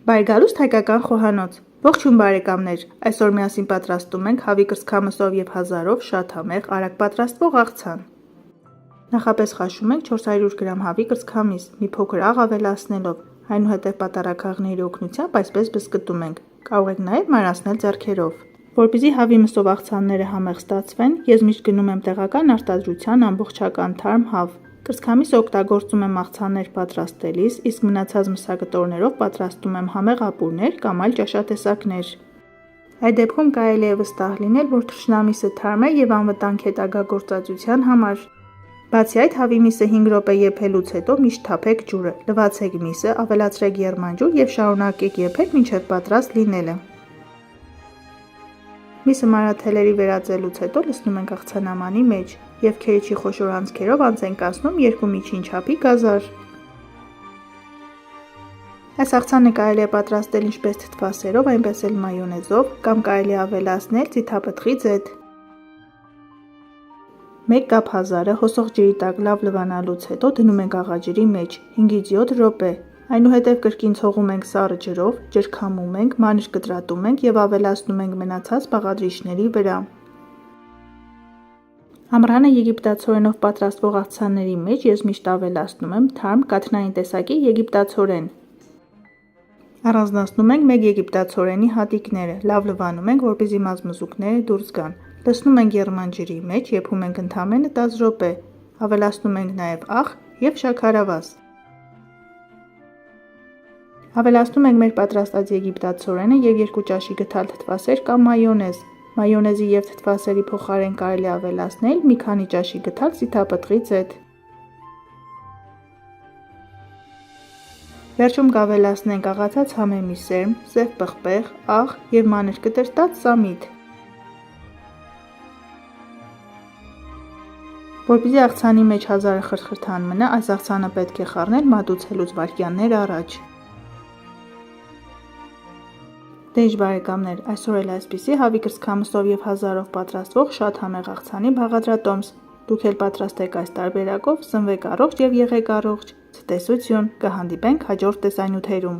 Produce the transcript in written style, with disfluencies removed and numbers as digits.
Բայգալուստ հայկական խոհանոց։ Ողջույն բարեկամներ, այսօր միասին պատրաստում ենք հավի կրծքամսով և հազարով շատ համեղ արագ պատրաստվող աղցան։ Նախապես խաշում ենք 400 գրամ հավի կրծքամիս, մի փոքր աղ ավելացնելով, այնուհետև պատառաքաղների օգնությամբ այսպես բզկտում ենք, կարող եք նաև մարացնել ձեռքերով։ Որպեսզի հավի մսով աղցանները համեղ ստացվեն, ես միշտ գնում եմ տեղական արտադրության ամբողջական թարմ հավ։ Կրծքամիսը օգտագործում եմ աղցաններ պատրաստելիս, իսկ մնացած մսակտորներով պատրաստում եմ համեղ ապուրներ կամ այլ ճաշատեսակներ։ Այդ դեպքում կարելի է վստահ լինել, որ թռչնամիսը թարմ է և անվտանգ հետագա գործածության համար։ Բացի այդ, հավի միսը 5 րոպե եփելուց հետո միշտ թափեք ջուրը, լվացեք միսը, ավելացրեք եռմանջուր և շարունակեք եփել մինչև պատրաստ լինելը։ Միսը մանրաթելերի վերածելուց հետո լցնում ենք աղցանամանի մեջ և քերիչի խոշոր անցքերով անց ենք անցնում 2 միջին չափի գազար։ Այս աղցանը կարելի է պատրաստել ինչպես թթվասերով, այնպես էլ մայոնեզով, կամ կարելի է ավելացնել ձիթապտղի ձեթ։ 1 կապ հազարը հոսող ջրի տակ լավ լվանալուց հետո դնում ենք աղաջրի մեջ 5-ից 7 րոպե, այնուհետև կրկին ցողում ենք սառը ջրով, ջրքամում ենք, մանր կտրատում ենք և ավելացնում ենք մնացած բաղադրիչների վրա։ Ամռանը եգիպտացորենով պատրաստվող աղցանների մեջ ես միշտ ավելացնում եմ թարմ կաթնային տեսակի եգիպտացորեն։ Առանձնացնում ենք 1 եգիպտացորենի հատիկները, լավ լվանում ենք, որպեսզի մազմզուկները դուրս գան, լցնում ենք եռման ջրի մեջ, եփում ենք ընդամենը 10 րոպե, ավելացնում ենք նաև աղ և շաքարավազ։ Ավելացնում ենք մեր պատրաստած եգիպտացորենը և 2 ճաշի գդալ թթվասեր կամ մայոնեզ։ Մայոնեզի և թթվասերի փոխարեն կարելի է ավելացնել մի քանի ճաշի գդալ ձիթապտղի ձեթ։ Վերջում կավելացնենք աղացած համեմի սերմ, սև պղպեղ, աղ և մանր կտրտած սամիտ։ Որպեսզի աղցանի մեջ հազարը խրթխրթան մնա, այս աղցանը պետք է խառնել մատուցելուց վայրկյաններ առաջ։ Դե ինչ բարեկամներ, այսօր էլ այսպիսի հավի կրծքամսով և հազարով պատրաստվող շատ համեղ աղցանի բաղադրատոմս։ Դուք էլ պատրաստեք այս տարբերակով, սնվեք առողջ և եղեք առողջ։ Ցտեսություն, կհանդիպենք հաջորդ տեսանյութերում։